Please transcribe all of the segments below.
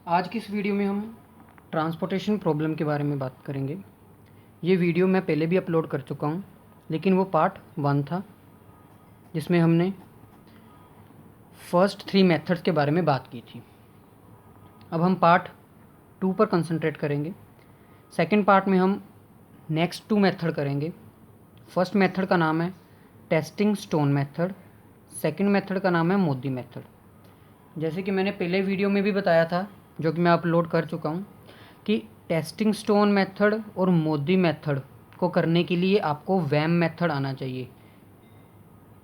आज की इस वीडियो में हम ट्रांसपोर्टेशन प्रॉब्लम के बारे में बात करेंगे। ये वीडियो मैं पहले भी अपलोड कर चुका हूँ, लेकिन वो पार्ट 1 था जिसमें हमने फर्स्ट 3 मेथड्स के बारे में बात की थी। अब हम पार्ट 2 पर कंसंट्रेट करेंगे। सेकंड पार्ट में हम नेक्स्ट 2 मेथड करेंगे। फर्स्ट मेथड का नाम है testing stone method, second method का नाम है मोदी मेथड। जैसे कि मैंने पहले वीडियो में भी बताया था, जो कि मैं अपलोड कर चुका हूँ, कि टेस्टिंग स्टोन मेथड और मोदी मेथड को करने के लिए आपको वैम मेथड आना चाहिए।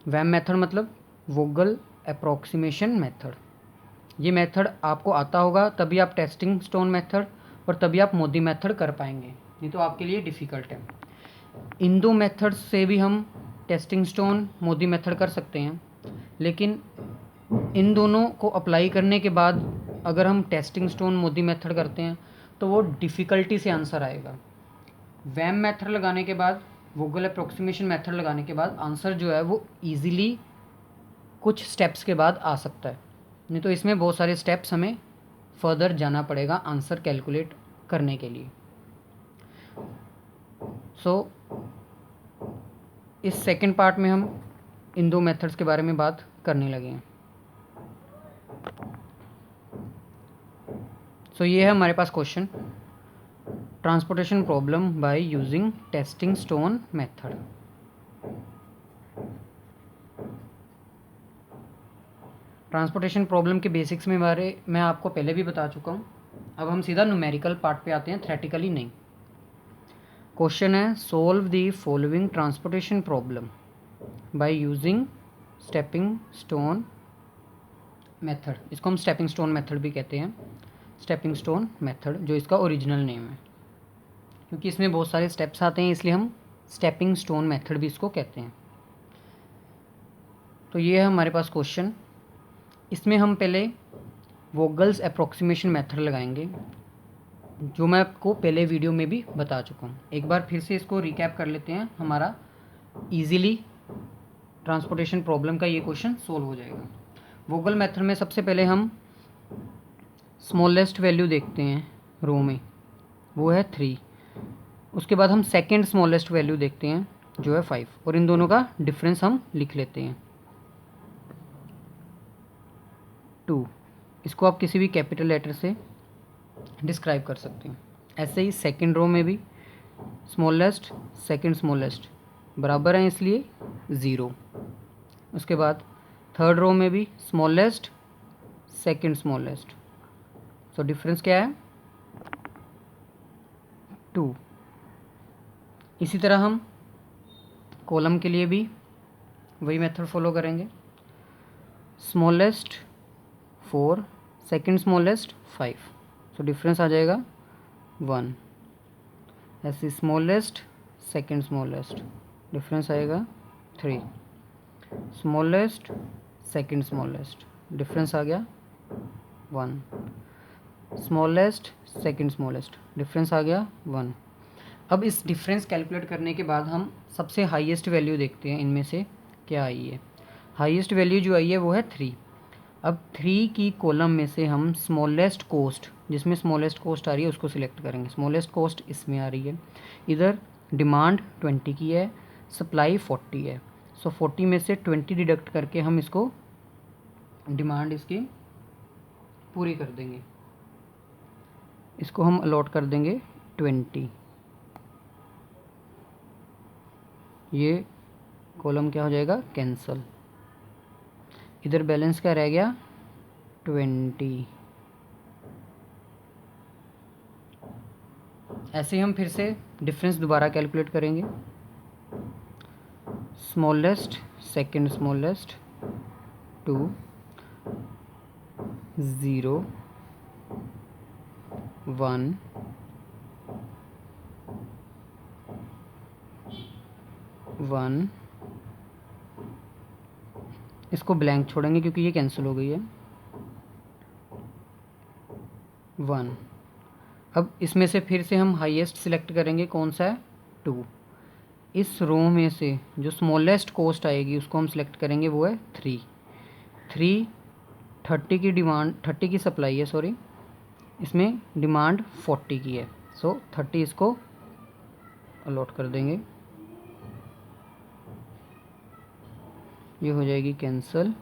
वैम मेथड मतलब वोगल अप्रॉक्सीमेशन मेथड। ये मेथड आपको आता होगा तभी आप टेस्टिंग स्टोन मेथड और तभी आप मोदी मेथड कर पाएंगे, नहीं तो आपके लिए डिफ़िकल्ट है। इन दो मेथड से भी हम टेस्टिंग स्टोन मोदी मेथड कर सकते हैं, लेकिन इन दोनों को अप्लाई करने के बाद अगर हम टेस्टिंग स्टोन मोदी मेथड करते हैं तो वो डिफ़िकल्टी से आंसर आएगा। वैम मेथड लगाने के बाद, वोगल अप्रोक्सीमेशन मेथड लगाने के बाद आंसर जो है वो ईज़िली कुछ स्टेप्स के बाद आ सकता है, नहीं तो इसमें बहुत सारे स्टेप्स हमें फर्दर जाना पड़ेगा आंसर कैलकुलेट करने के लिए। इस सेकंड पार्ट में हम इन दो मेथड्स के बारे में बात करने लगे हैं। ये है हमारे पास question, transportation problem by using testing stone method. Transportation problem के बेसिक्स में बारे मैं आपको पहले भी बता चुका हूँ। अब हम सीधा न्यूमेरिकल पार्ट पे आते हैं, थ्योरेटिकली नहीं। क्वेश्चन है solve the following transportation problem by using stepping stone method. इसको हम स्टेपिंग स्टोन मेथड भी कहते हैं, स्टेपिंग स्टोन मेथड जो इसका ओरिजिनल नेम है, क्योंकि इसमें बहुत सारे स्टेप्स आते हैं इसलिए हम स्टेपिंग स्टोन मेथड भी इसको कहते हैं। तो ये है हमारे पास क्वेश्चन। इसमें हम पहले वोगल्स अप्रॉक्सीमेशन मेथड लगाएंगे, जो मैं आपको पहले वीडियो में भी बता चुका हूँ। एक बार फिर से इसको रिकैप कर लेते हैं, हमारा इजीली ट्रांसपोर्टेशन प्रॉब्लम का ये क्वेश्चन सोल्व हो जाएगा। वोगल मेथड में सबसे पहले हम स्मॉलेस्ट वैल्यू देखते हैं रो में, वो है 3। उसके बाद हम सेकंड स्मॉलेस्ट वैल्यू देखते हैं जो है 5, और इन दोनों का डिफरेंस हम लिख लेते हैं 2। इसको आप किसी भी कैपिटल लेटर से डिस्क्राइब कर सकते हैं। ऐसे ही सेकंड रो में भी स्मॉलेस्ट सेकंड स्मॉलेस्ट बराबर हैं इसलिए 0। उसके बाद थर्ड रो में भी smallest second smallest, so difference क्या है 2। इसी तरह हम कॉलम के लिए भी वही मेथड फॉलो करेंगे, smallest 4 second smallest 5, so difference आ जाएगा 1। ऐसे स्मॉलेस्ट सेकंड स्मॉलेस्ट डिफरेंस आएगा 3, स्मॉलेस्ट सेकंड स्मॉलेस्ट डिफरेंस आ गया 1, स्मॉलेस्ट सेकंड स्मॉलेस्ट डिफरेंस आ गया 1। अब इस डिफरेंस कैलकुलेट करने के बाद हम सबसे हाईएस्ट वैल्यू देखते हैं इनमें से क्या आई है। हाईएस्ट वैल्यू जो आई है वो है 3। अब 3 की कॉलम में से हम स्मॉलेस्ट कोस्ट, जिसमें स्मॉलेस्ट कोस्ट आ रही है उसको सिलेक्ट करेंगे। स्मॉलेस्ट कोस्ट इसमें आ रही है, इधर डिमांड 20 की है, सप्लाई 40 है, सो 40 में से 20 डिडक्ट करके हम इसको डिमांड इसकी पूरी कर देंगे। इसको हम अलॉट कर देंगे 20। ये कॉलम क्या हो जाएगा कैंसल, इधर बैलेंस क्या रह गया 20। ऐसे ही हम फिर से डिफरेंस दोबारा कैलकुलेट करेंगे, स्मॉलेस्ट सेकंड स्मॉलेस्ट 2 0 1 1। इसको ब्लैंक छोड़ेंगे क्योंकि ये कैंसिल हो गई है 1। अब इसमें से फिर से हम हाईएस्ट सिलेक्ट करेंगे, कौन सा है 2। इस रो में से जो स्मॉलेस्ट कॉस्ट आएगी उसको हम सिलेक्ट करेंगे, वो है 3। 30 की डिमांड 30 की सप्लाई है, सॉरी, इसमें डिमांड 40 की है, सो 30 इसको अलॉट कर देंगे। ये हो जाएगी कैंसिल,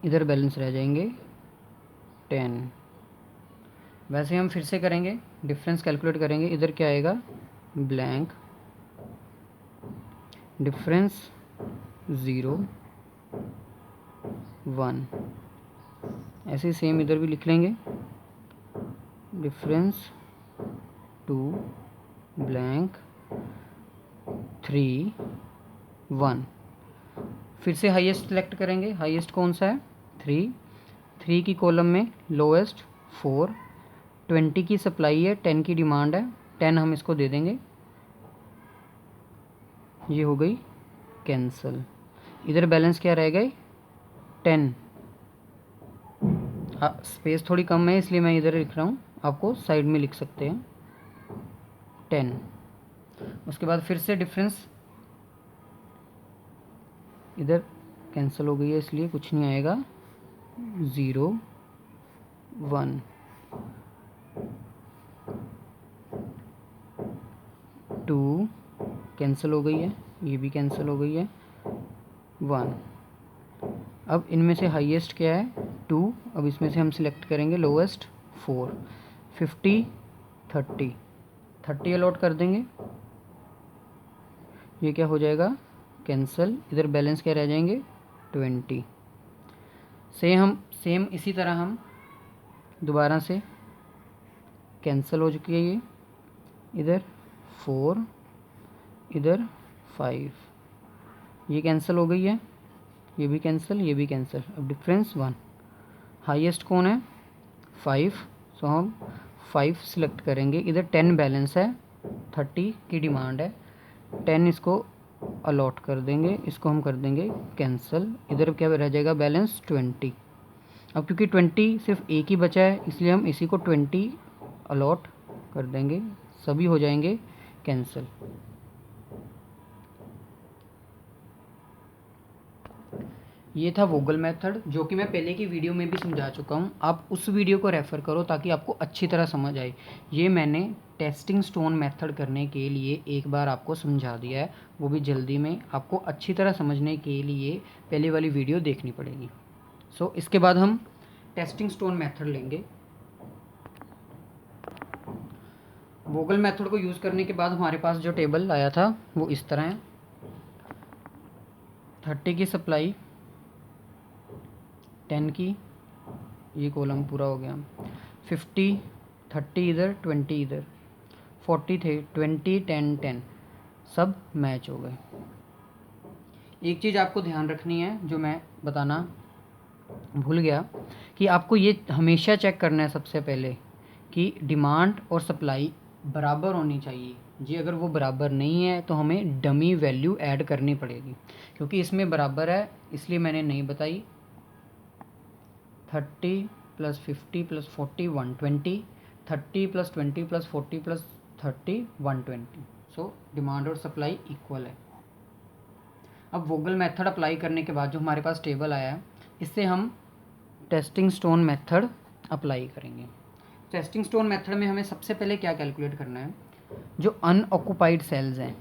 इधर बैलेंस रह जाएंगे 10। वैसे हम फिर से करेंगे, डिफरेंस कैलकुलेट करेंगे। इधर क्या आएगा, ब्लैंक, डिफरेंस 0 1। ऐसे ही सेम इधर भी लिख लेंगे, डिफरेंस 2 ब्लैंक 3 1। फिर से हाईएस्ट सेलेक्ट करेंगे, हाईएस्ट कौन सा है 3 की कॉलम में लोएस्ट 4, 20 की सप्लाई है, 10 की डिमांड है, 10 हम इसको दे देंगे। ये हो गई कैंसिल, इधर बैलेंस क्या रह गए 10। हाँ स्पेस थोड़ी कम है इसलिए मैं इधर लिख रहा हूँ, आपको साइड में लिख सकते हैं 10। उसके बाद फिर से डिफरेंस इधर कैंसिल हो गई है इसलिए कुछ नहीं आएगा, 0 1 2 कैंसिल हो गई है, ये भी कैंसिल हो गई है 1। अब इनमें से हाईएस्ट क्या है 2, अब इसमें से हम सिलेक्ट करेंगे लोएस्ट 4, 50 30 अलॉट कर देंगे। ये क्या हो जाएगा कैंसिल, इधर बैलेंस क्या रह जाएंगे 20। सेम इसी तरह हम दोबारा से, कैंसिल हो चुकी है ये, इधर 4 इधर 5, ये कैंसिल हो गई है, ये भी कैंसिल ये भी कैंसिल। अब डिफरेंस 1, हाईएस्ट कौन है 5, सो हम 5 सिलेक्ट करेंगे। इधर 10 बैलेंस है, 30 की डिमांड है, 10 इसको अलॉट कर देंगे, इसको हम कर देंगे कैंसिल। इधर क्या रह जाएगा बैलेंस 20। अब क्योंकि 20 सिर्फ एक ही बचा है इसलिए हम इसी को 20 अलॉट कर देंगे, सभी हो जाएंगे कैंसिल। ये था वोगल मेथड, जो कि मैं पहले की वीडियो में भी समझा चुका हूँ। आप उस वीडियो को रेफ़र करो ताकि आपको अच्छी तरह समझ आए। ये मैंने टेस्टिंग स्टोन मेथड करने के लिए एक बार आपको समझा दिया है, वो भी जल्दी में। आपको अच्छी तरह समझने के लिए पहले वाली वीडियो देखनी पड़ेगी। सो इसके बाद हम टेस्टिंग स्टोन मेथड लेंगे। वोगल मेथड को यूज़ करने के बाद हमारे पास जो टेबल आया था वो इस तरह है। 30 की सप्लाई, 10 की, ये कॉलम पूरा हो गया, 50 30 इधर 20 इधर, 40 थे, 20 10 10 सब मैच हो गए। एक चीज़ आपको ध्यान रखनी है जो मैं बताना भूल गया, कि आपको ये हमेशा चेक करना है सबसे पहले कि डिमांड और सप्लाई बराबर होनी चाहिए जी। अगर वो बराबर नहीं है तो हमें डमी वैल्यू ऐड करनी पड़ेगी, क्योंकि इसमें बराबर है इसलिए मैंने नहीं बताई। 30 + 50 + 40 120, 30 + 20 + 40 + 30 120। सो डिमांड और सप्लाई इक्वल है। अब वोगल मेथड अप्लाई करने के बाद जो हमारे पास टेबल आया है, इससे हम टेस्टिंग स्टोन मेथड अप्लाई करेंगे। टेस्टिंग स्टोन मेथड में हमें सबसे पहले क्या कैलकुलेट करना है, जो अनऑक्युपाइड सेल्स हैं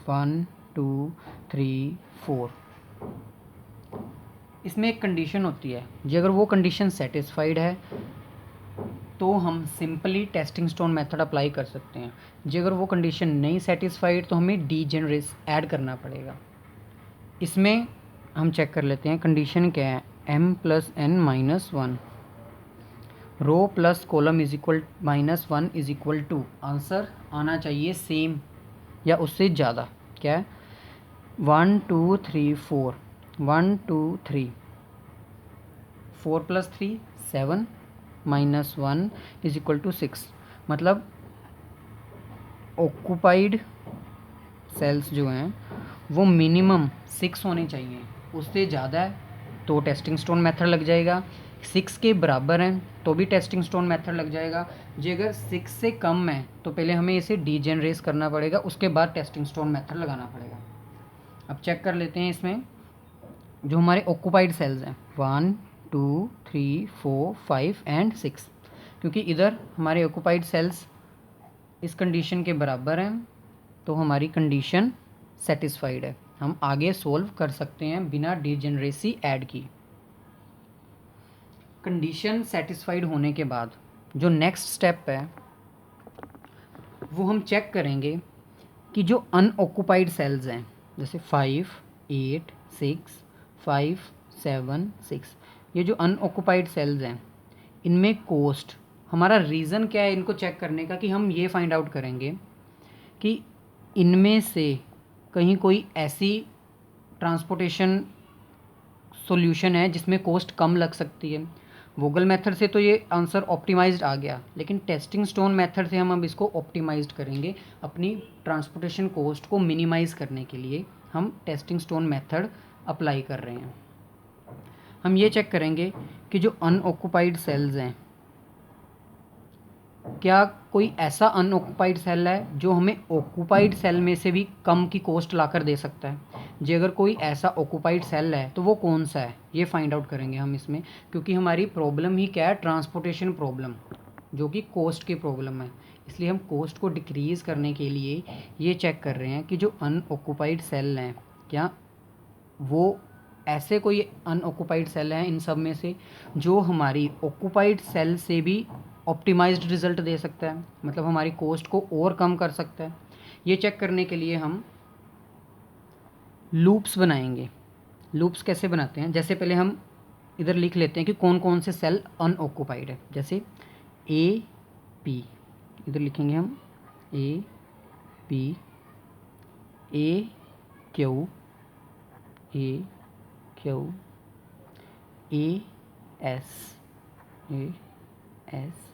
1 2 3 4, इसमें एक कंडीशन होती है जी। अगर वो कंडीशन सेटिस्फाइड है तो हम simply testing stone method apply कर सकते हैं जी। अगर वो कंडीशन नहीं सेटिस्फाइड तो हमें डीजेनरेट ऐड करना पड़ेगा। इसमें हम चेक कर लेते हैं कंडीशन क्या है, m + n - 1, रो प्लस कॉलम -1 -1 आंसर आना चाहिए सेम या उससे ज़्यादा। क्या है 1 2 3 4, 1 2 3, 4 + 3 7 -1 = 6। मतलब ऑक्युपाइड सेल्स जो हैं वो मिनिमम 6 होने चाहिए, उससे ज़्यादा है तो टेस्टिंग स्टोन मेथड लग जाएगा, 6 के बराबर हैं तो भी टेस्टिंग स्टोन मेथड लग जाएगा जी। अगर 6 से कम है तो पहले हमें इसे डीजेनरेट करना पड़ेगा, उसके बाद टेस्टिंग स्टोन मेथड लगाना पड़ेगा। अब चेक कर लेते हैं इसमें जो हमारे ऑक्युपाइड सेल्स हैं 1 2 3 4 5 एंड 6, क्योंकि इधर हमारे ऑक्यूपाइड सेल्स इस कंडीशन के बराबर हैं तो हमारी कंडीशन सेटिस्फाइड है। हम आगे सोल्व कर सकते हैं बिना डिजेनरेसी ऐड की। कंडीशन सेटिस्फाइड होने के बाद जो नेक्स्ट स्टेप है वो हम चेक करेंगे कि जो अनऑक्यूपाइड सेल्स हैं, जैसे 5 8 6 5 7 6, ये जो अनऑक्यूपाइड सेल्स हैं इनमें कोस्ट, हमारा रीज़न क्या है इनको चेक करने का, कि हम ये फाइंड आउट करेंगे कि इनमें से कहीं कोई ऐसी ट्रांसपोर्टेशन सॉल्यूशन है जिसमें कोस्ट कम लग सकती है। वोगल मेथड से तो ये आंसर ऑप्टिमाइज्ड आ गया, लेकिन टेस्टिंग स्टोन मेथड से हम अब इसको ऑप्टिमाइज्ड करेंगे। अपनी ट्रांसपोर्टेशन कॉस्ट को मिनिमाइज़ करने के लिए हम टेस्टिंग स्टोन मेथड अप्लाई कर रहे हैं। हम ये चेक करेंगे कि जो अनऑक्यूपाइड सेल्स हैं, क्या कोई ऐसा अनऑक्यूपाइड सेल है जो हमें ऑक्यूपाइड सेल में से भी कम की कॉस्ट लाकर दे सकता है। जी अगर कोई ऐसा ऑक्यूपाइड सेल है तो वो कौन सा है, ये फाइंड आउट करेंगे हम इसमें, क्योंकि हमारी प्रॉब्लम ही क्या है, ट्रांसपोर्टेशन प्रॉब्लम, जो कि कॉस्ट की प्रॉब्लम है। इसलिए हम कॉस्ट को डिक्रीज़ करने के लिए ये चेक कर रहे हैं कि जो अनऑक्यूपाइड सेल हैं क्या वो ऐसे कोई अनऑक्यूपाइड सेल हैं इन सब में से जो हमारी ऑक्यूपाइड सेल से भी ऑप्टिमाइज्ड रिजल्ट दे सकता है, मतलब हमारी कॉस्ट को और कम कर सकता है। ये चेक करने के लिए हम लूप्स बनाएंगे। लूप्स कैसे बनाते हैं, जैसे पहले हम इधर लिख लेते हैं कि कौन कौन से सेल अनऑक्यूपाइड है। जैसे ए पी, इधर लिखेंगे हम A P, A Q, A Q, A S, A S,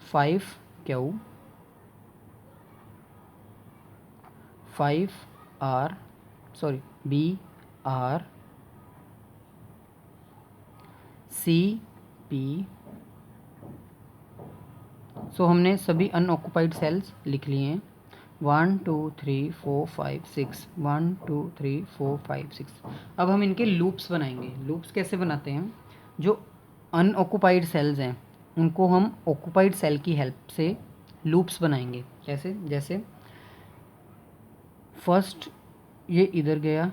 5 Q, 5 R, sorry B R, C P. So हमने सभी अनऑक्यूपाइड सेल्स लिख लिए हैं। 1 2 3 4 5 6, 1 2 3 4 5 6। अब हम इनके लूप्स बनाएंगे। लूप्स कैसे बनाते हैं, जो अनऑक्यूपाइड सेल्स हैं उनको हम ऑक्यूपाइड सेल की हेल्प से लूप्स बनाएंगे। कैसे, जैसे फर्स्ट ये इधर गया,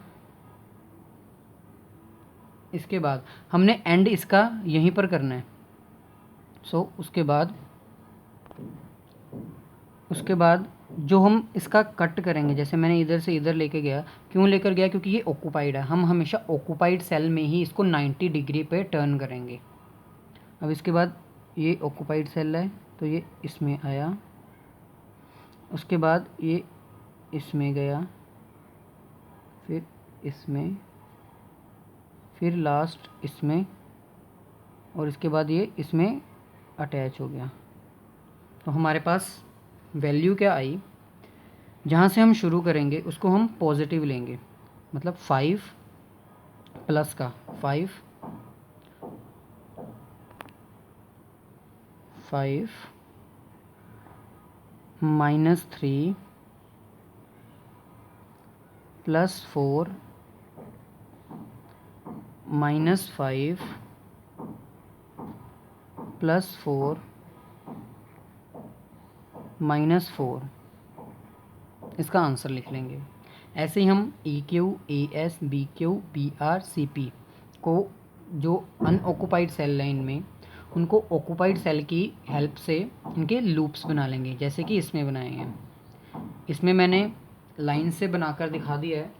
इसके बाद हमने एंड इसका यहीं पर करना है। सो उसके बाद जो हम इसका कट करेंगे, जैसे मैंने इधर से इधर लेके गया, क्यों लेकर गया, क्योंकि ये ऑक्यूपाइड है। हम हमेशा ऑक्यूपाइड सेल में ही इसको 90 डिग्री पे टर्न करेंगे। अब इसके बाद ये ऑक्यूपाइड सेल है तो ये इसमें आया, उसके बाद ये इसमें गया, फिर इसमें, फिर लास्ट इसमें, और इसके बाद ये इसमें अटैच हो गया। तो हमारे पास वैल्यू क्या आई, जहाँ से हम शुरू करेंगे उसको हम पॉजिटिव लेंगे, मतलब 5 प्लस का 5 -3 +4 -5 +4 -4, इसका आंसर लिख लेंगे। ऐसे ही हम E Q, A S, B Q, B R, C P को, जो अनऑक्यूपाइड सेल है इनमें, उनको ऑक्यूपाइड सेल की हेल्प से इनके लूप्स बना लेंगे, जैसे कि इसमें बनाए हैं। इसमें मैंने लाइन से बनाकर दिखा दिया है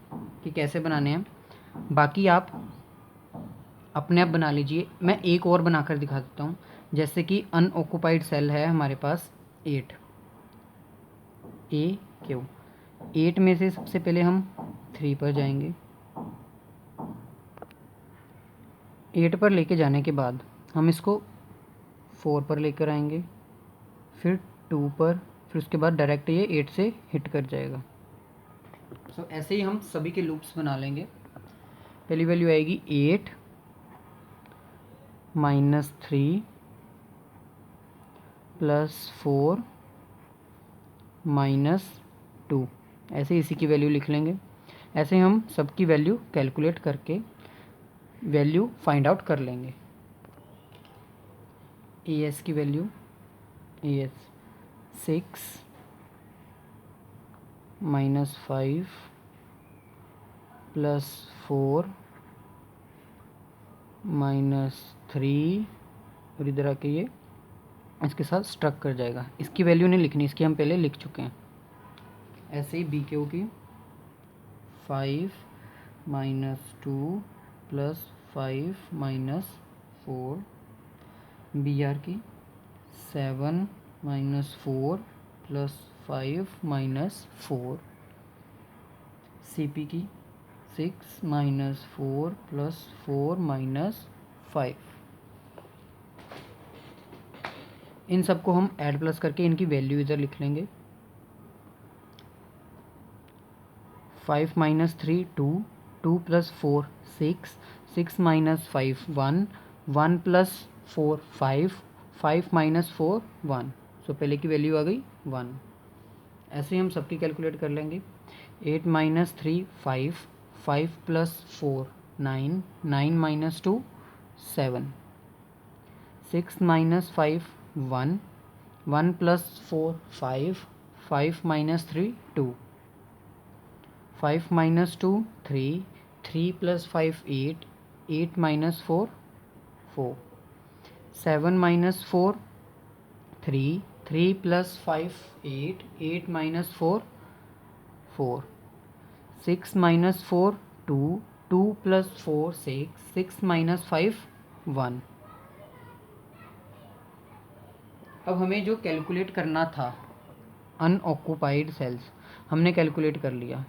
कि कैसे बनाने हैं, बाकी आप अपने आप बना लीजिए। मैं एक और बनाकर दिखा देता हूँ। जैसे कि अनऑक्यूपाइड सेल है हमारे पास 8, ए क्यू, 8 में से सबसे पहले हम 3 पर जाएंगे। 8 पर लेके जाने के बाद हम इसको 4 पर लेकर आएंगे, फिर 2 पर, फिर उसके बाद डायरेक्ट ये 8 से हिट कर जाएगा। सो ऐसे ही हम सभी के लूप्स बना लेंगे। पहली वैल्यू आएगी 8 -3 +4 -2, ऐसे इसी की वैल्यू लिख लेंगे। ऐसे हम सबकी वैल्यू कैलकुलेट करके वैल्यू फाइंड आउट कर लेंगे। ए एस की value, A S 6 minus 5 plus 4 minus 3, और इधर आके ये इसके साथ स्ट्रक कर जाएगा। इसकी वैल्यू नहीं लिखनी, इसकी हम पहले लिख चुके हैं। ऐसे ही बी क्यू की 5 minus 2 plus 5 minus 4, B R की 7 minus 4 plus 5 minus 4, C P की 6 माइनस 4 प्लस 4 माइनस 5। इन सबको हम ऐड प्लस करके इनकी वैल्यू इधर लिख लेंगे। 5 minus 3 2, 2 plus 4 6, 6 minus 5 1, 1 plus 4 5, 5 minus 4 1। सो पहले की वैल्यू आ गई 1। ऐसे ही हम सबकी कैलकुलेट कर लेंगे। 8 minus 3 5, 5 plus 4 9, 9 minus 2 7, 6 minus 5 1, 1 plus 4 5, 5 minus 3 2, 5 minus 2 3, 3 plus 5 8, 8 minus 4 4, 7 minus 4 3, 3 plus 5 8, 8 minus 4 4, 6 minus 4 2, 2 plus 4 6, 6 minus 5 1। अब हमें जो कैलकुलेट करना था अनऑक्यूपाइड सेल्स, हमने कैलकुलेट कर लिया।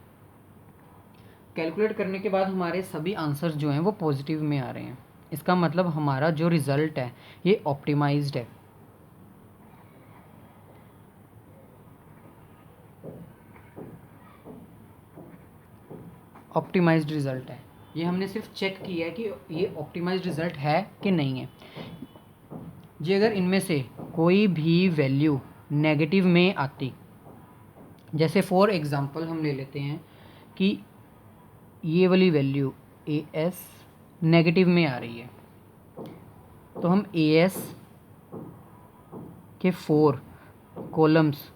कैलकुलेट करने के बाद हमारे सभी आंसर्स जो हैं वो पॉजिटिव में आ रहे हैं। इसका मतलब हमारा जो रिज़ल्ट है ये ऑप्टिमाइज्ड है। ऑप्टिमाइज्ड रिज़ल्ट है। ये हमने सिर्फ चेक किया है कि ये ऑप्टिमाइज्ड रिज़ल्ट है कि नहीं है। जी अगर इनमें से कोई भी वैल्यू नेगेटिव में आती, जैसे फॉर एग्ज़ाम्पल हम ले लेते हैं कि ये वाली वैल्यू ए एस नेगेटिव में आ रही है, तो हम ए एस के 4 कॉलम्स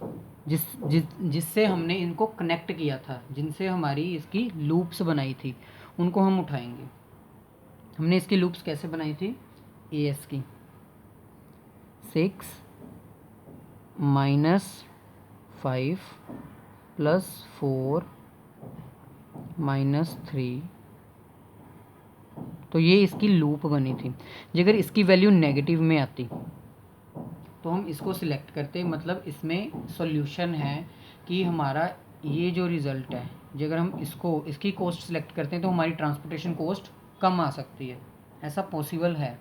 जिससे हमने इनको कनेक्ट किया था, जिनसे हमारी इसकी लूप्स बनाई थी, उनको हम उठाएंगे। हमने इसकी लूप्स कैसे बनाई थी? ए एस की 6 माइनस 5 प्लस 4 माइनस 3, तो ये इसकी लूप बनी थी। अगर इसकी वैल्यू नेगेटिव में आती तो हम इसको सिलेक्ट करते, मतलब इसमें सॉल्यूशन है कि हमारा ये जो रिज़ल्ट है, अगर हम इसकी कॉस्ट सिलेक्ट करते हैं तो हमारी ट्रांसपोर्टेशन कॉस्ट कम आ सकती है। ऐसा पॉसिबल है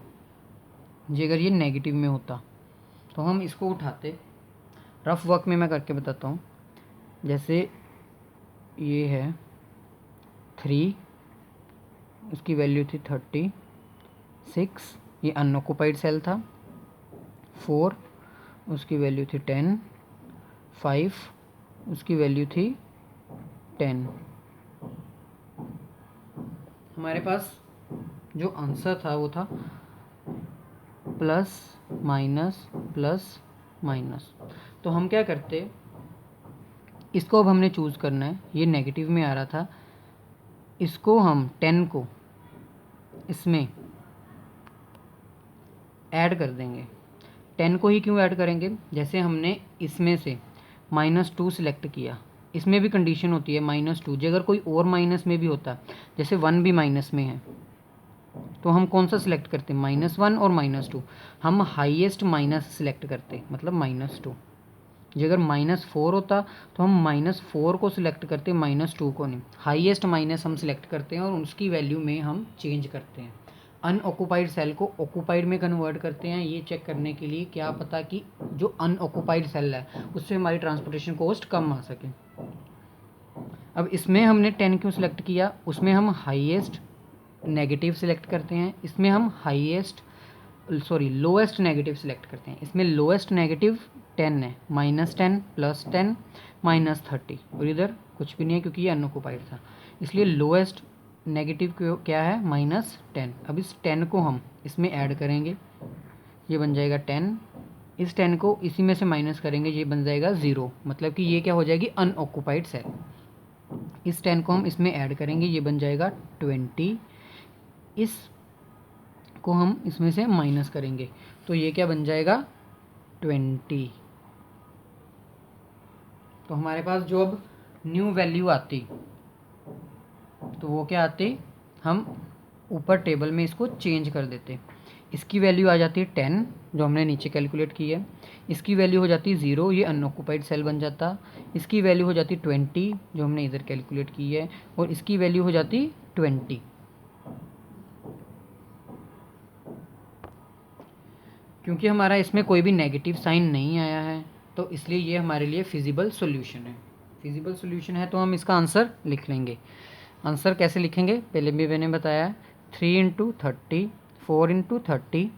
जी अगर ये नेगेटिव में होता। तो हम इसको उठाते, रफ वर्क में मैं करके बताता हूँ। जैसे ये है 3, उसकी वैल्यू थी 30, 6 ये अनऑक्युपाइड सेल था, 4 उसकी वैल्यू थी 10, 5 उसकी वैल्यू थी 10। हमारे पास जो आंसर था वो था प्लस माइनस। तो हम क्या करते, इसको अब हमने चूज़ करना है। ये नेगेटिव में आ रहा था, इसको हम 10 को इसमें ऐड कर देंगे। 10 को ही क्यों ऐड करेंगे? जैसे हमने इसमें से -2 सिलेक्ट किया, इसमें भी कंडीशन होती है -2। जो अगर कोई और माइनस में भी होता, जैसे 1 भी माइनस में है, तो हम कौन सा सिलेक्ट करते? -1 और -2। हम हाईएस्ट माइनस सिलेक्ट करते, मतलब -2। जो अगर -4 होता तो हम -4 को सिलेक्ट करते, -2 को नहीं। हाईएस्ट माइनस हम सिलेक्ट करते हैं और उसकी वैल्यू में हम चेंज करते हैं। अनऑक्युपाइड सेल को ऑक्युपाइड में कन्वर्ट करते हैं, ये चेक करने के लिए क्या पता कि जो अनऑक्युपाइड सेल है उससे हमारी ट्रांसपोर्टेशन कॉस्ट कम आ सके। अब इसमें हमने 10 क्यों सिलेक्ट किया? उसमें हम हाईएस्ट नेगेटिव सिलेक्ट करते हैं, इसमें हम लोएस्ट नेगेटिव सिलेक्ट करते हैं। इसमें लोएस्ट नेगेटिव 10 है, -10 +10 -30, और इधर कुछ भी नहीं है क्योंकि ये अनऑक्युपाइड था, इसलिए लोएस्ट नेगेटिव क्या है, -10। अब इस 10 को हम इसमें ऐड करेंगे, ये बन जाएगा 10। इस 10 को इसी में से माइनस करेंगे, ये बन जाएगा 0। मतलब कि ये क्या हो जाएगी, अनऑक्यूपाइड सेल। इस 10 को हम इसमें ऐड करेंगे, ये बन जाएगा 20। इस को हम इसमें से माइनस करेंगे तो ये क्या बन जाएगा, 20। तो हमारे पास जो अब न्यू वैल्यू आती तो वो क्या आती, हम ऊपर टेबल में इसको चेंज कर देते। इसकी वैल्यू आ जाती है 10 जो हमने नीचे कैलकुलेट की है, इसकी वैल्यू हो जाती है 0, ये अनऑक्यूपाइड सेल बन जाता। इसकी वैल्यू हो जाती 20 जो हमने इधर कैलकुलेट की है, और इसकी वैल्यू हो जाती 20। क्योंकि हमारा इसमें कोई भी नेगेटिव साइन नहीं आया है तो इसलिए ये हमारे लिए फिजिबल सॉल्यूशन है। फिजिबल सॉल्यूशन है तो हम इसका आंसर लिख लेंगे। आंसर कैसे लिखेंगे, पहले भी मैंने बताया है, 3 × 30, 4 × 30,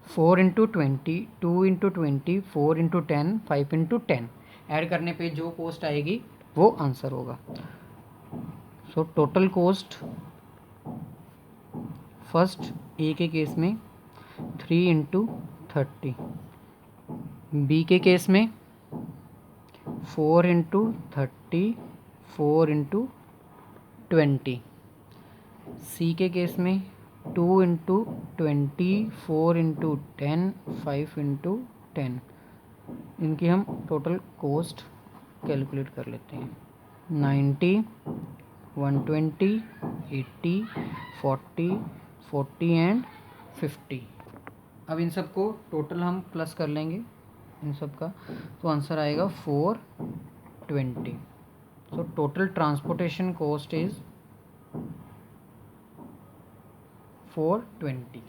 4 × 20, 2 × 20, 4 × 10, 5 × 10। ऐड करने पे जो कॉस्ट आएगी वो आंसर होगा। So total cost first A के केस में 3 × 30, बी के केस में 4 × 30, 4 × 20, सी के केस में 2 × 20, 4 × 10, 5 × 10। इनकी हम टोटल कॉस्ट कैलकुलेट कर लेते हैं, 90, 120, 80, 40, 40 एंड 50। अब इन सब को टोटल हम प्लस कर लेंगे इन सब का, तो आंसर आएगा 420। So total transportation cost is 420।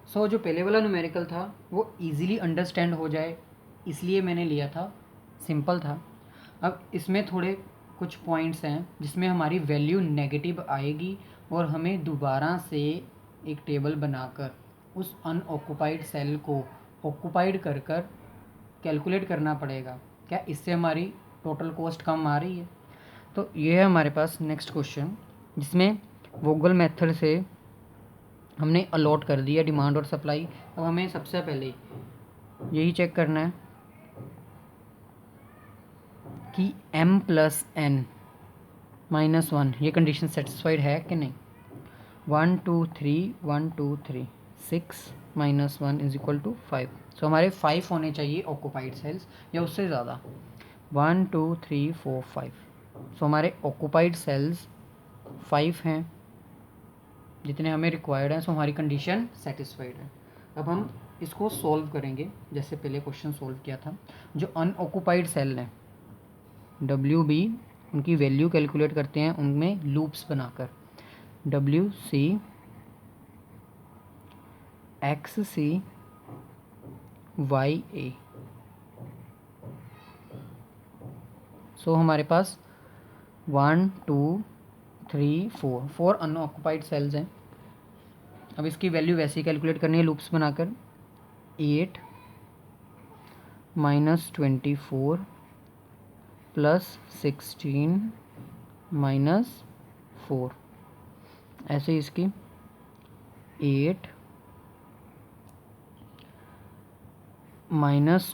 सो जो पहले वाला न्यूमेरिकल था वो इजीली अंडरस्टैंड हो जाए इसलिए मैंने लिया था, सिंपल था। अब इसमें थोड़े कुछ पॉइंट्स हैं जिसमें हमारी वैल्यू नेगेटिव आएगी और हमें दोबारा से एक टेबल बनाकर उस अनऑक्यूपाइड सेल को ऑक्यूपाइड कर कर कैलकुलेट करना पड़ेगा। क्या इससे हमारी टोटल कॉस्ट कम आ रही है? तो ये है हमारे पास नेक्स्ट क्वेश्चन, जिसमें वोगल मेथड से हमने अलॉट कर दिया डिमांड और सप्लाई। अब हमें सबसे पहले यही चेक करना है कि m + n - 1 ये कंडीशन सेटिस्फाइड है कि नहीं। 1 2 3 1 2 3 6 - 1 = 5। सो हमारे 5 होने चाहिए ऑक्यूपाइड सेल्स या उससे ज़्यादा। 1 2 3 4 5। सो हमारे ऑक्यूपाइड सेल्स 5 हैं, जितने हमें रिक्वायर्ड हैं। सो हमारी कंडीशन सेटिस्फाइड है। अब हम इसको सॉल्व करेंगे जैसे पहले क्वेश्चन सॉल्व किया था। जो अनऑक्यूपाइड सेल हैं WB, उनकी वैल्यू कैलकुलेट करते हैं उनमें लूप्स बनाकर। WC XC YA। सो हमारे पास 1 2 3 4 अनऑक्यूपाइड सेल्स हैं। अब इसकी वैल्यू वैसे ही कैलकुलेट करनी है लूप्स बनाकर। 8 - 24 + 16 - 4। ऐसे ही इसकी 8 -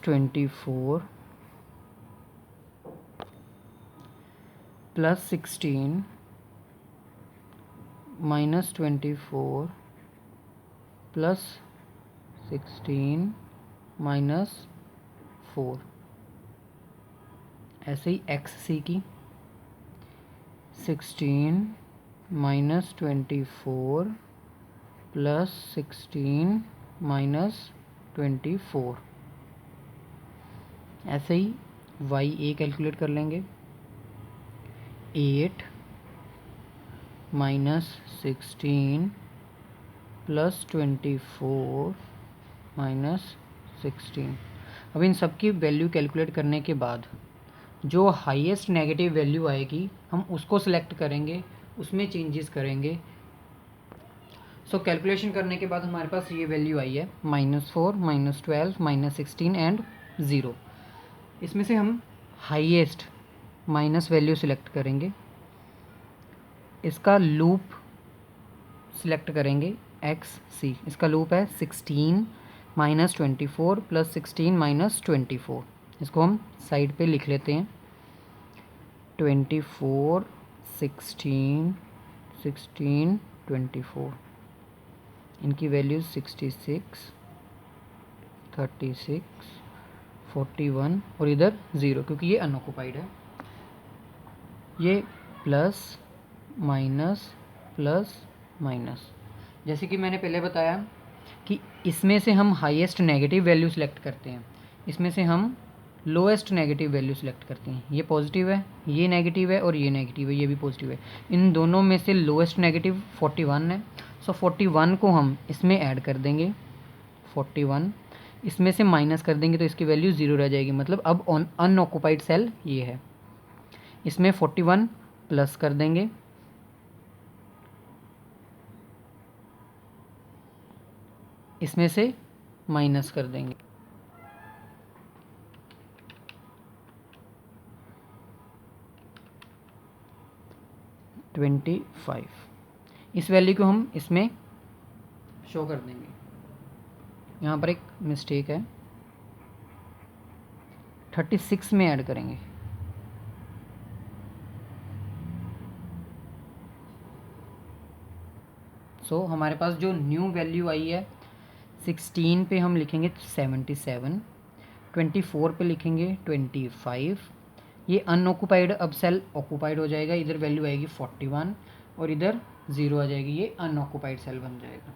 24 + 16 - 24 + 16 - 4। ऐसे ही XC की 16 - 24 + 16 - 24। ऐसे ही YA कैलकुलेट कर लेंगे। 8 - 16 + 24 - 16। अब इन सब की वैल्यू कैलकुलेट करने के बाद जो हाईएस्ट नेगेटिव वैल्यू आएगी हम उसको सिलेक्ट करेंगे, उसमें चेंजेस करेंगे। सो कैलकुलेशन करने के बाद हमारे पास ये वैल्यू आई है -4 -12 -16 एंड 0। इसमें से हम हाईएस्ट माइनस वैल्यू सिलेक्ट करेंगे, इसका लूप सिलेक्ट करेंगे एक्स सी, इसका लूप है 16 माइनस 24 प्लस 16 माइनस 24। इसको हम साइड पे लिख लेते हैं 24 16 16 24, इनकी वैल्यूज 66 36 41 और इधर 0 क्योंकि ये अनऑक्युपाइड है। ये प्लस माइनस प्लस माइनस, जैसे कि मैंने पहले बताया कि इसमें से हम हाईएस्ट नेगेटिव वैल्यू सिलेक्ट करते हैं, इसमें से हम लोएस्ट नेगेटिव वैल्यू सिलेक्ट करते हैं। ये पॉजिटिव है, ये नेगेटिव है और ये नेगेटिव है, ये भी पॉजिटिव है। इन दोनों में से लोएस्ट नेगेटिव 41 है, सो 41 को हम इसमें ऐड कर देंगे 41, इसमें से माइनस कर देंगे तो इसकी वैल्यू 0 रह जाएगी, मतलब अब अनऑक्युपाइड सेल ये है। इसमें 41 प्लस कर देंगे, इसमें से माइनस कर देंगे, ट्वेंटी 25। इस वैल्यू को हम इसमें शो कर देंगे। यहाँ पर एक मिस्टेक है, 36 में ऐड करेंगे। सो हमारे पास जो न्यू वैल्यू आई है 16 पे हम लिखेंगे 77, 24 पे लिखेंगे 25। ये अनऑक्युपाइड, अब सेल ऑक्युपाइड हो जाएगा, इधर वैल्यू आएगी 41 और इधर 0 आ जाएगी, ये अनऑक्युपाइड सेल बन जाएगा।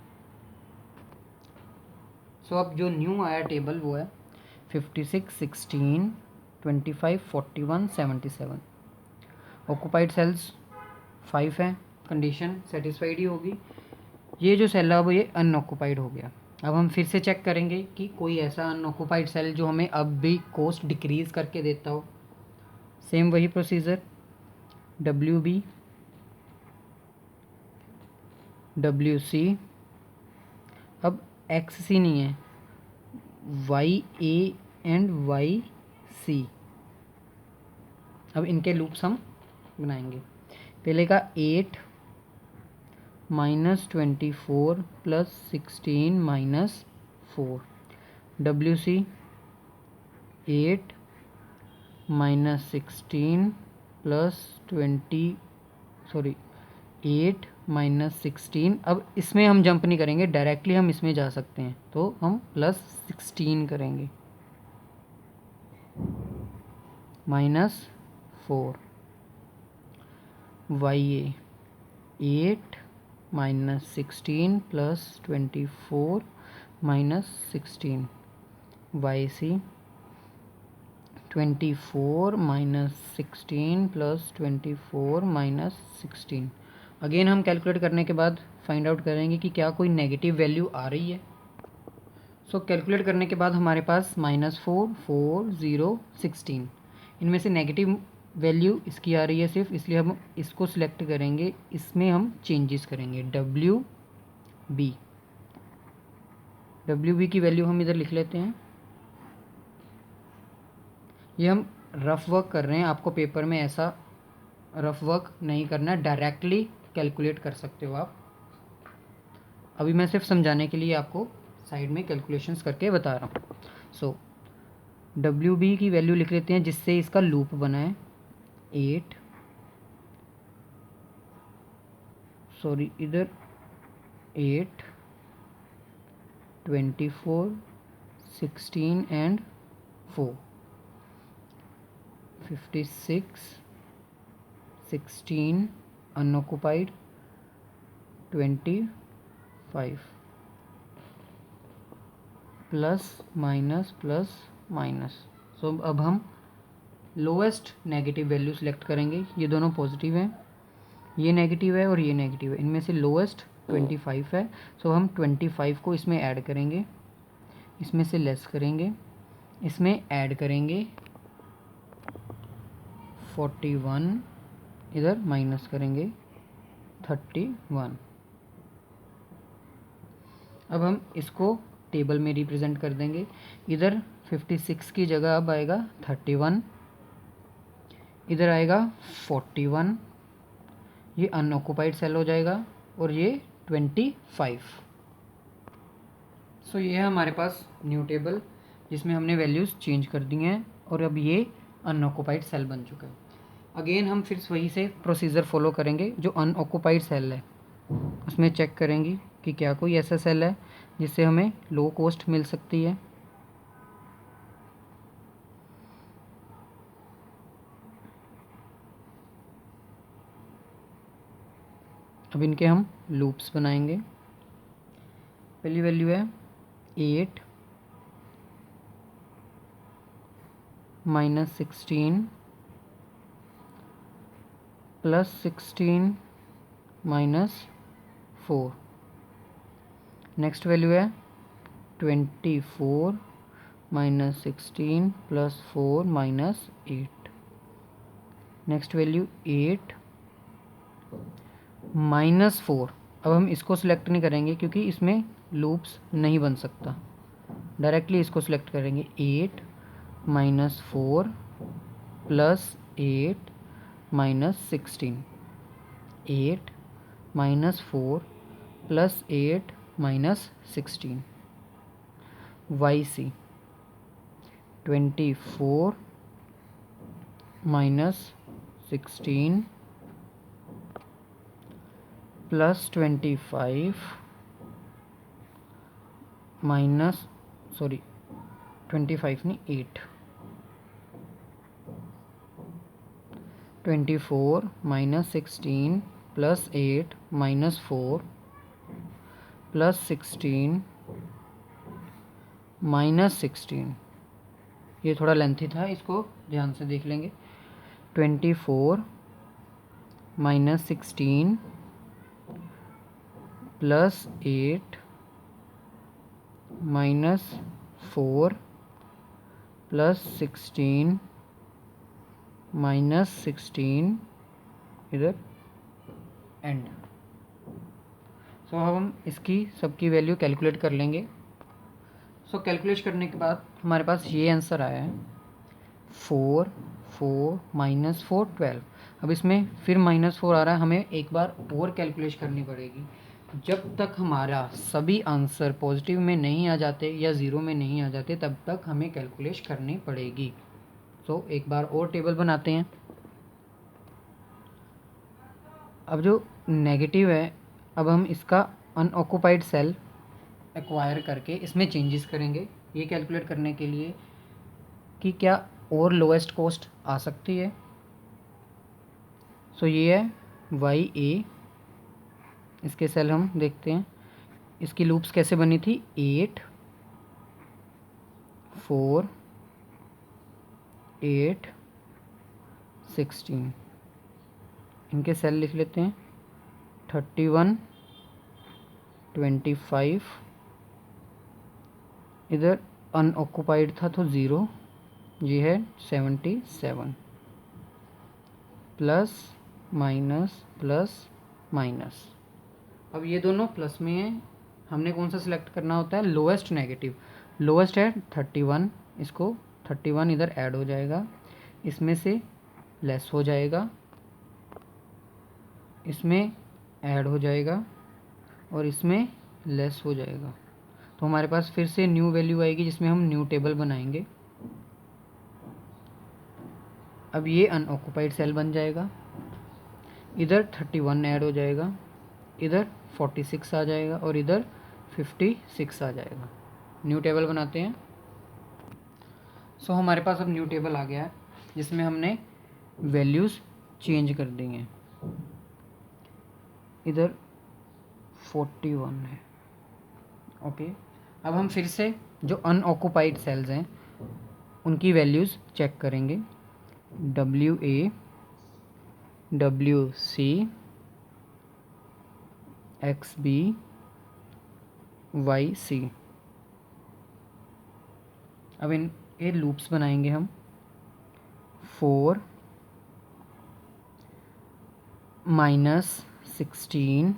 सो अब जो न्यू आया टेबल वो है 56 16 25 41 77। ऑक्युपाइड सेल्स 5 हैं, कंडीशन सेटिस्फाइड ही होगी। ये जो सेल है अब ये अनऑक्युपाइड हो गया। अब हम फिर से चेक करेंगे कि कोई ऐसा अनऑक्युपाइड सेल जो हमें अब भी कॉस्ट डिक्रीज करके देता हो। सेम वही प्रोसीजर, WB WC, अब XC नहीं है, YA एंड YC। अब इनके लूप्स हम बनाएंगे। पहले का 8 minus 24 plus 16 minus 4, WC 8 minus 16 plus 8 minus 16। अब इसमें हम जंप नहीं करेंगे, डायरेक्टली हम इसमें जा सकते हैं, तो हम प्लस 16 करेंगे minus 4, YA 8 minus 16 plus 24 minus 16, YC 24 minus 16 plus 24 minus 16। Again हम कैलकुलेट करने के बाद फाइंड आउट करेंगे कि क्या कोई नेगेटिव वैल्यू आ रही है। सो कैलकुलेट करने के बाद हमारे पास -4 4 0 16, इनमें से नेगेटिव वैल्यू इसकी आ रही है सिर्फ, इसलिए हम इसको सिलेक्ट करेंगे, इसमें हम चेंजेस करेंगे। WB की वैल्यू हम इधर लिख लेते हैं। ये हम रफ वर्क कर रहे हैं, आपको पेपर में ऐसा रफ वर्क नहीं करना, डायरेक्टली कैलकुलेट कर सकते हो आप। अभी मैं सिर्फ समझाने के लिए आपको साइड में कैलकुलेशंस करके बता रहा हूँ। सो WB की वैल्यू लिख लेते हैं जिससे इसका लूप बना है 8, सॉरी इधर 8 24 16 and 4, 56 16 unoccupied 25 plus minus plus minus. So अब हम लोएस्ट नेगेटिव वैल्यू सिलेक्ट करेंगे। ये दोनों पॉजिटिव हैं, ये नेगेटिव है और ये नेगेटिव है, इनमें से लोएस्ट 25 है। सो हम 25 को इसमें ऐड करेंगे, इसमें से लेस करेंगे, इसमें ऐड करेंगे 41, इधर माइनस करेंगे 31। अब हम इसको टेबल में रिप्रेजेंट कर देंगे। इधर 56 की जगह अब आएगा 31, इधर आएगा 41, ये अनऑक्यूपाइड सेल हो जाएगा, और ये 25। सो ये है हमारे पास न्यू टेबल जिसमें हमने वैल्यूज़ चेंज कर दी हैं, और अब ये अनऑक्यूपाइड सेल बन चुका है। अगेन हम फिर वही से प्रोसीजर फॉलो करेंगे। जो अनऑक्यूपाइड सेल है उसमें चेक करेंगे कि क्या कोई ऐसा सेल है जिससे हमें लो कॉस्ट मिल सकती है। अब इनके हम लूप्स बनाएंगे। पहली वैल्यू है 8 - 16 +16 - 4। नेक्स्ट वैल्यू है 24 - 16 +4 - 8। Next value 8 -4। अब हम इसको सिलेक्ट नहीं करेंगे क्योंकि इसमें लूप्स नहीं बन सकता, डायरेक्टली इसको सिलेक्ट करेंगे। 8 - 4 +8 - 16। 8 - 4 +8 - 16। YC 24 - 16 +25 माइनस 25 नहीं 8। 24 - 16 +8 - 4 +16 -16। ये थोड़ा लेंथी था, इसको ध्यान से देख लेंगे। 24 - 16 +8 -4 +16 -16 इधर एंड। सो अब हम इसकी सबकी वैल्यू कैलकुलेट कर लेंगे। सो कैलकुलेट करने के बाद हमारे पास ये आंसर आया है 4 4 -4 12। अब इसमें फिर -4 आ रहा है, हमें एक बार और कैलकुलेट करनी पड़ेगी। जब तक हमारा सभी आंसर पॉजिटिव में नहीं आ जाते या ज़ीरो में नहीं आ जाते तब तक हमें कैलकुलेट करनी पड़ेगी। सो एक बार और टेबल बनाते हैं। अब जो नेगेटिव है, अब हम इसका अनऑक्यूपाइड सेल एक्वायर करके इसमें चेंजेस करेंगे, ये कैलकुलेट करने के लिए कि क्या और लोएस्ट कॉस्ट आ सकती है। सो ये है YA। इसके सेल हम देखते हैं, इसकी लूप्स कैसे बनी थी। 8 4 8 16। इनके सेल लिख लेते हैं 31 25। इधर अनऑक्यूपाइड था तो 0, ये है 77। Plus minus plus minus. अब ये दोनों प्लस में हैं, हमने कौन सा सिलेक्ट करना होता है, लोएस्ट नेगेटिव। लोएस्ट है 31, इसको 31 इधर ऐड हो जाएगा, इसमें से लेस हो जाएगा, इसमें ऐड हो जाएगा, और इसमें लेस हो जाएगा। तो हमारे पास फिर से न्यू वैल्यू आएगी जिसमें हम न्यू टेबल बनाएंगे। अब ये अनऑक्यूपाइड सेल बन जाएगा, इधर 31 ऐड हो जाएगा, इधर 46 आ जाएगा, और इधर 56 आ जाएगा। न्यू टेबल बनाते हैं। सो हमारे पास अब न्यू टेबल आ गया है जिसमें हमने वैल्यूज़ चेंज कर दी हैं। इधर 41 है। ओके, अब हम फिर से जो अनऑक्यूपाइड सेल्स हैं उनकी वैल्यूज़ चेक करेंगे। WA WC XB YC। अब इन ये लूप्स बनाएंगे हम। 4 -16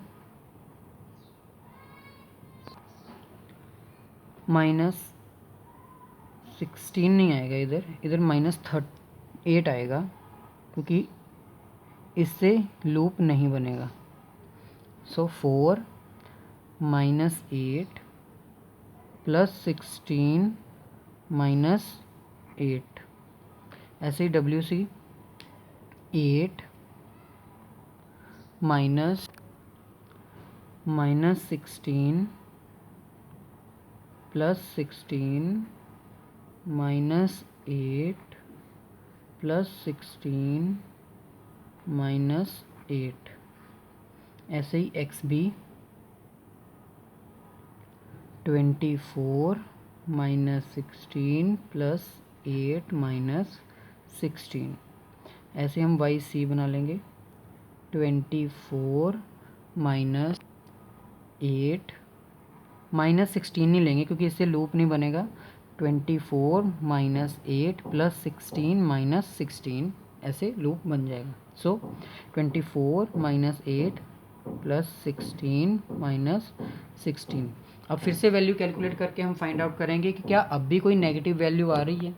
-16 नहीं आएगा, इधर -8 आएगा। क्योंकि इससे लूप नहीं बनेगा। सो 4 माइनस 8 प्लस 16 माइनस 8, ऐसे ही WC 8 minus 16 plus 16 minus 8 plus 16 minus 8, ऐसे ही XB 24 माइनस 16 प्लस 8 माइनस 16, ऐसे हम YC बना लेंगे 24 माइनस 8 माइनस 16 नहीं लेंगे क्योंकि इससे लूप नहीं बनेगा। 24 माइनस 8 प्लस 16 माइनस 16, ऐसे लूप बन जाएगा। सो 24 माइनस 8 प्लस 16 माइनस 16। अब फिर से वैल्यू कैलकुलेट करके हम फाइंड आउट करेंगे कि क्या अब भी कोई नेगेटिव वैल्यू आ रही है।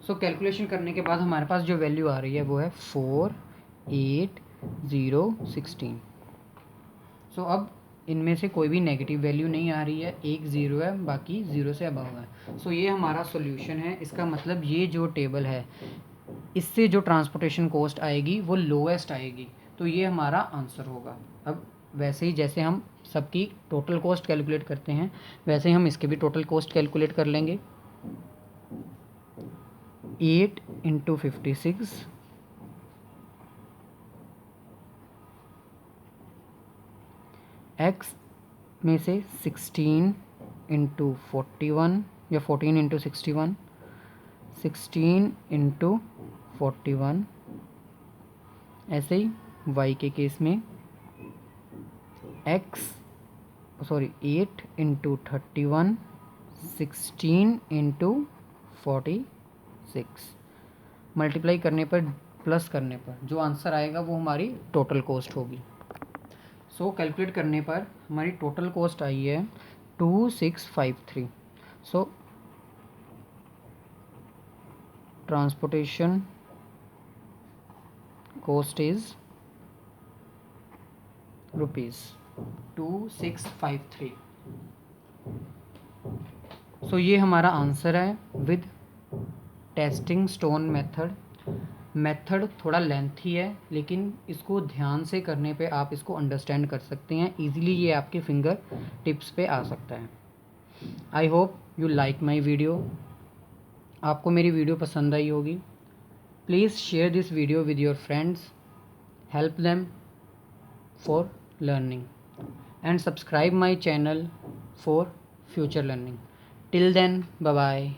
सो कैलकुलेशन करने के बाद हमारे पास जो वैल्यू आ रही है वो है 4 8 0 16। सो अब इनमें से कोई भी नेगेटिव वैल्यू नहीं आ रही है, एक ज़ीरो है, बाकी ज़ीरो से अबव है। सो ये हमारा सॉल्यूशन है। इसका मतलब ये जो टेबल है इससे जो ट्रांसपोर्टेशन कॉस्ट आएगी वो लोएस्ट आएगी, तो ये हमारा आंसर होगा। अब वैसे ही जैसे हम सबकी टोटल कॉस्ट कैलकुलेट करते हैं वैसे ही हम इसके भी टोटल कॉस्ट कैलकुलेट कर लेंगे। 8 इंटू 56 x में से 16 इंटू 41 या 14 इंटू 61, 16 इंटू 41, ऐसे ही y के केस में 8 इंटू 31, 16 इंटू 46, मल्टीप्लाई करने पर प्लस करने पर जो आंसर आएगा वो हमारी टोटल कॉस्ट होगी। सो कैलकुलेट करने पर हमारी टोटल कॉस्ट आई है 2653। सो ट्रांसपोर्टेशन कॉस्ट इज ₹2653। सो ये हमारा आंसर है विद टेस्टिंग स्टोन मेथड थोड़ा लेंथी है, लेकिन इसको ध्यान से करने पे आप इसको अंडरस्टैंड कर सकते हैं इजीली। ये आपके फिंगर टिप्स पे आ सकता है। I hope you like my video. आपको मेरी वीडियो पसंद आई होगी। Please share this video with your friends, help them for learning, and subscribe my channel for future learning. Till then, bye bye.